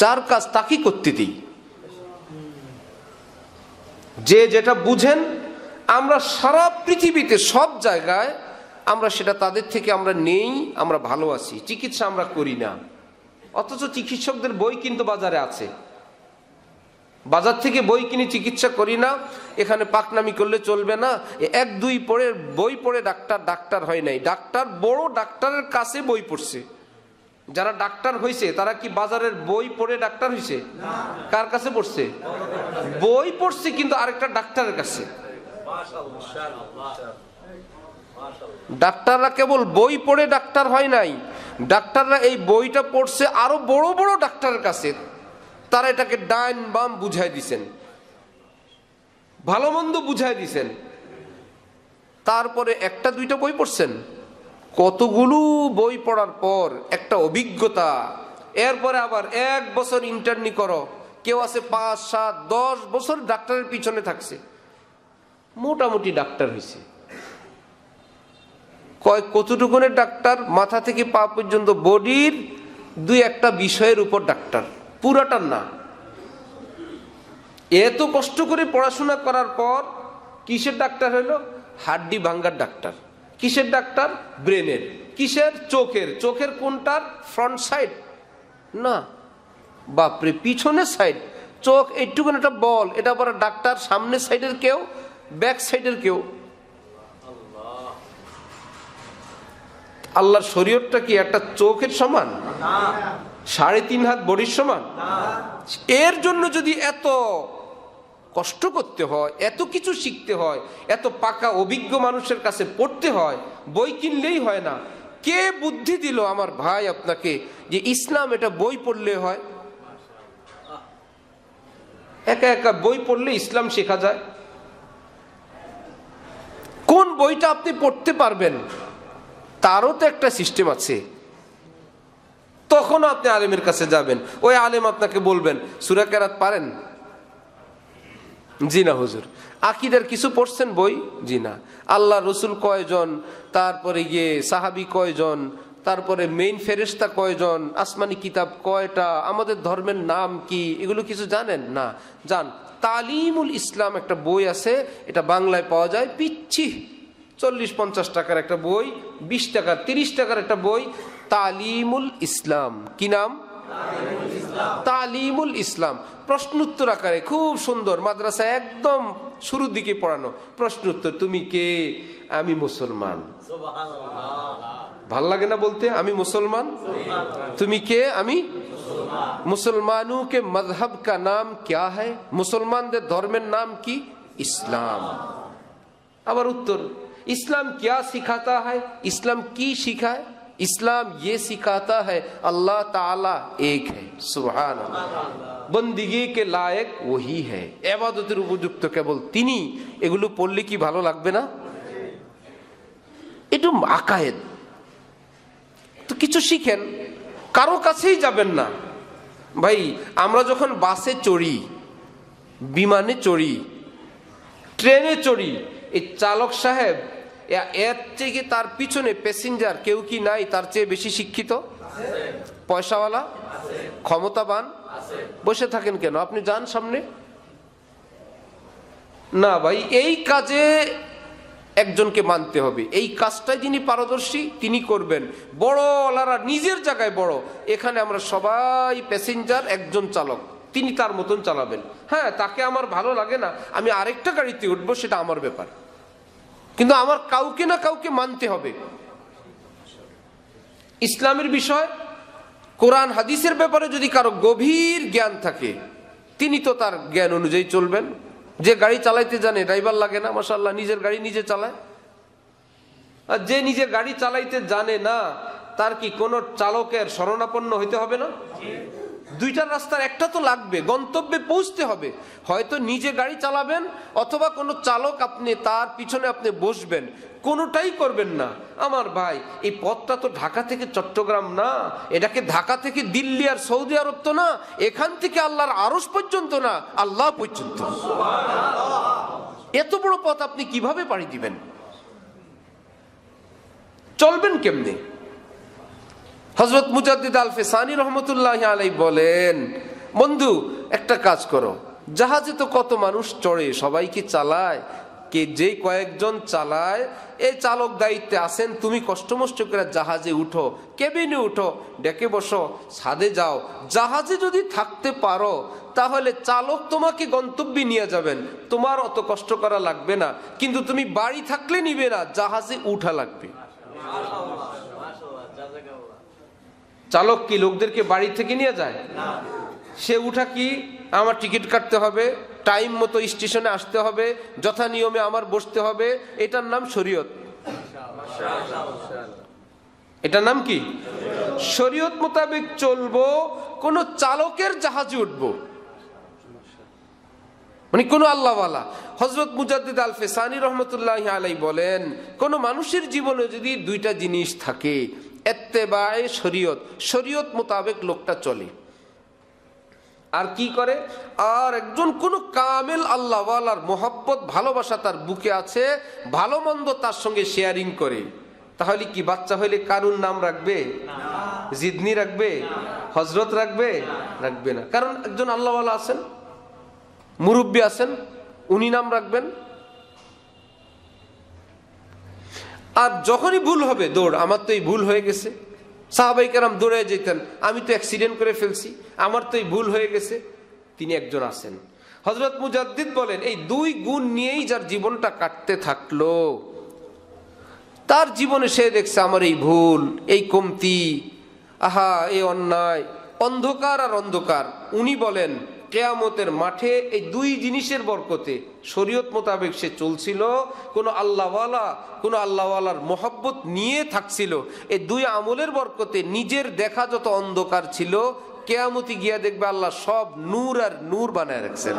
যার কাজ তাকেই করতে দিই। যে যেটা বুঝেন, আমরা সারা পৃথিবীতে সব জায়গায় আমরা সেটা তাদের থেকে আমরা নেই, আমরা ভালো আছি। চিকিৎসা আমরা করি না, অথচ চিকিৎসকদের বই কিন্তু বাজারে আছে। বাজার থেকে বই কিনে চিকিৎসা করি না, এখানে পাকনামি করলে চলবে না। এক দুই পড়ে বই পড়ে ডাক্তার হয় নাই। ডাক্তার বড় ডাক্তারের কাছে বই পড়ছে। যারা ডাক্তার হয়েছে তারা কি বাজারের বই পড়ে ডাক্তার হয়েছে? কার কাছে পড়ছে? বই পড়ছে কিন্তু আরেকটা ডাক্তারের কাছে। ডাক্তাররা কেবল বই পড়ে ডাক্তার হয় নাই, ডাক্তাররা এই বইটা পড়ছে আরো বড় বড় ডাক্তারের কাছে। তারা এটাকে ডাইন বাম বুঝাই দিছেন, ভালো মন্দ বুঝাই দিছেন। তারপরে একটা দুইটা বই পড়ছেন, কতগুলো বই পড়ার পর একটা অভিজ্ঞতা। এরপরে আবার 1 বছর ইন্টার্নি করো, কেউ আছে 5, 7, 10 বছর ডাক্তারের পিছনে থাকছে, মোটামুটি ডাক্তার হয়েছে। কতটুকুনের ডাক্তার? মাথা থেকে পা পর্যন্ত বডির 2-1টা বিষয়ের উপর ডাক্তার, পুরাটার না। এত কষ্ট করে পড়াশোনা করার পর কিসের ডাক্তার হলো? হাড্ডি ভাঙ্গার ডাক্তার। কিসের ডাক্তার? ব্রেনের। কিসের? চোখের। চোখের কোনটার? ফ্রন্ট সাইড না, বাপরে, পিছনের সাইড। চোখ এইটুকুন একটা বল, এটা আবার ডাক্তার সামনের সাইডের কেউ, ব্যাক সাইডের কেউ। আল্লাহর শরীয়তটা কি একটা চোখের সমান? 3.5 হাত বডির সমান? এর জন্য যদি এত কষ্ট করতে হয়, এত কিছু শিখতে হয়, এত পাকা অভিজ্ঞ মানুষের কাছে পড়তে হয়, বই কিনলেই হয় না। কে বুদ্ধি দিল আমার ভাই আপনাকে যে ইসলাম এটা বই পড়লে হয়? একা একা বই পড়লে ইসলাম শেখা যায়? কোন বইটা আপনি পড়তে পারবেন তারও তো একটা সিস্টেম আছে। তখন আপনি আলেমের কাছে যাবেন, ওই আলেম আপনাকে বলবেন সূরা কেরাত পারেন? জি না হুজুর। আকীদার কিছু পড়ছেন বই? জি না। আল্লাহ রসুল কয়জন, তারপরে গিয়ে সাহাবী কয়জন, তারপরে মেইন ফেরেশতা কয়জন, আসমানি কিতাব কয়টা, আমাদের ধর্মের নাম কি, এগুলো কিছু জানেন না? জান। তালিমুল ইসলাম একটা বই আছে, এটা বাংলায় পাওয়া যায়, পিচ্ছি 40-50 টাকার একটা বই, 20 টাকা 30 টাকার একটা বই, তালিমুল ইসলাম। কি নাম? তালিমুল ইসলাম। প্রশ্নোত্তর আকারে, খুব সুন্দর, মাদ্রাসা একদম শুরুর দিকে পড়ানো। প্রশ্নোত্তর, তুমি কে? আমি মুসলমান। ভাল লাগে না বলতে? আমি মুসলমান। তুমি কে? আমি মুসলমানু কে মযহব কা নাম ক্যা হ্যায়? মুসলমানদের ধর্মের নাম কি? ইসলাম। আবার উত্তর, ইসলাম ক্যা সিখাতা হ্যায়? ইসলাম কি শিখায়? ইসলাম ये सिखाता है अल्लाह ताला एक है, सुभान अल्लाह, बंदगी के लायक वही है, ইবাদতের উপযুক্ত কেবল তিনি। এগুলো পড়লে কি ভালো লাগবে না? একটু আকায়েদ তো কিছু শিখেন, কারো কাছেই যাবেন না। ভাই, আমরা যখন বাসে চড়ি, বিমানে চড়ি, ট্রেনে চড়ি, এই চালক সাহেব এর থেকে তার পিছনে প্যাসেঞ্জার কেউ কি নাই তার চেয়ে বেশি শিক্ষিত? পয়সাওয়ালা, ক্ষমতাবান? বসে থাকেন কেন? আপনি যান সামনে। না ভাই, এই কাজে একজনকে মানতে হবে, এই কাজটাই যিনি পারদর্শী তিনি করবেন। বড়ওয়ালারা নিজের জায়গায় বড়, এখানে আমরা সবাই প্যাসেঞ্জার, একজন চালক, তিনি তার মতন চালাবেন। হ্যাঁ, তাকে আমার ভালো লাগে না, আমি আরেকটা গাড়িতে উঠবো, সেটা আমার ব্যাপার, কিন্তু আমার কাউকে না কাউকে মানতে হবে। ইসলামের বিষয়, কোরআন হাদিসের ব্যাপারে যদি কারো গভীর জ্ঞান থাকে, তিনি তো তার জ্ঞান অনুযায়ী চলবেন। যে গাড়ি চালাইতে জানে, ড্রাইভার লাগে না, মাশাআল্লাহ, নিজের গাড়ি নিজে চালায়। আর যে নিজে গাড়ি চালাইতে জানে না, তার কি কোনো চালকের শরণাপন্ন হইতে হবে না? দুইটার রাস্তার একটা তো লাগবে, গন্তব্যে পৌঁছতে হবে। হয়তো নিজে গাড়ি চালাবেন, অথবা কোনো চালক আপনি তার পিছনে আপনি বসবেন, কোনোটাই করবেন না। আমার ভাই, এই পথটা তো ঢাকা থেকে চট্টগ্রাম না, এটাকে ঢাকা থেকে দিল্লি আর সৌদি আরব তো না, এখান থেকে আল্লাহর আরশ পর্যন্ত না, আল্লাহ পর্যন্ত। এত বড় পথ আপনি কিভাবে পাড়ি দিবেন? চলবেন কেমনে? হযরত মুজাদ্দিদ আল ফিসানি রহমতুল্লাহি আলাইহি বলেন, বন্ধু একটা কাজ করো, জাহাজে তো কত মানুষ চড়ে, সবাই কি চালায়? কে যে কয়েকজন চালায় এই চালক দায়িত্বে আছেন, তুমি কষ্ট মষ্ট করে জাহাজে উঠো, কেবিনে উঠো, ডেকে বসো, ছাদে যাও। জাহাজে যদি থাকতে পারো তাহলে চালক তোমাকে গন্তব্যে নিয়ে যাবেন, তোমার অত কষ্ট করা লাগবে না। কিন্তু তুমি বাড়ি থাকলে নিবে না, জাহাজে উঠা লাগবে। চালক কি লোকদেরকে বাড়ি থেকে নিয়ে যায়? সে উঠা কি, আমার টিকিট কাটতে হবে, টাইম মতো স্টেশনে আসতে হবে, যথা নিয়মে আমার বসতে হবে। এটার নাম শরীয়ত। এটার নাম কি? শরীয়ত মোতাবেক চলবো, কোন চালকের জাহাজে উঠবো, মানে কোন আল্লাহওয়ালা। হযরত মুজাদ্দিদ আল ফিসানি রহমতুল্লাহি আলাইহি বলেন, কোন মানুষের জীবনে যদি দুইটা জিনিস থাকে, ইত্তেবায়ে শরীয়ত, শরীয়ত মোতাবেক লোকটা চলে, আর কি করে, আর একজন কোন কামেল আল্লাহওয়ালার মোহাব্বত ভালোবাসা তার বুকে আছে, ভালো মন্দ তার সঙ্গে শেয়ারিং করে, তাহলে কি বাচ্চা হইলে কারুর নাম রাখবে? জিদনি রাখবে? হযরত রাখবে? রাখবে না। কারণ একজন আল্লাহওয়ালা আছেন, মুরব্বী আছেন, উনি নাম রাখবেন। আর যখনই ভুল হবে দৌড়, আমার তো এই ভুল হয়ে গেছে। সাহাবায়ে কেরাম দৌড়ে যেতেন, আমি তো অ্যাক্সিডেন্ট করে ফেলছি, আমার তো এই ভুল হয়ে গেছে। তিনি একজন আছেন। হযরত মুজাদ্দিদ বলেন, এই দুই গুণ নিয়েই যার জীবনটা কাটতে থাকলো, তার জীবনে সে দেখছে আমার এই ভুল, এই কমতি, আহা এই অন্যায়, অন্ধকার আর অন্ধকার। উনি বলেন কিয়ামতের মাঠে এই দুই জিনিসের বরকতে শরীয়ত মোতাবেক সে চলছিল, কোন আল্লাহওয়ালার মোহাব্বত নিয়ে থাকছিল, এই দুই আমলের বরকতে নিজের দেখা যত অন্ধকার ছিল, কিয়ামতে গিয়া দেখবে আল্লাহ সব নূর আর নূর বানায় রাখছেন।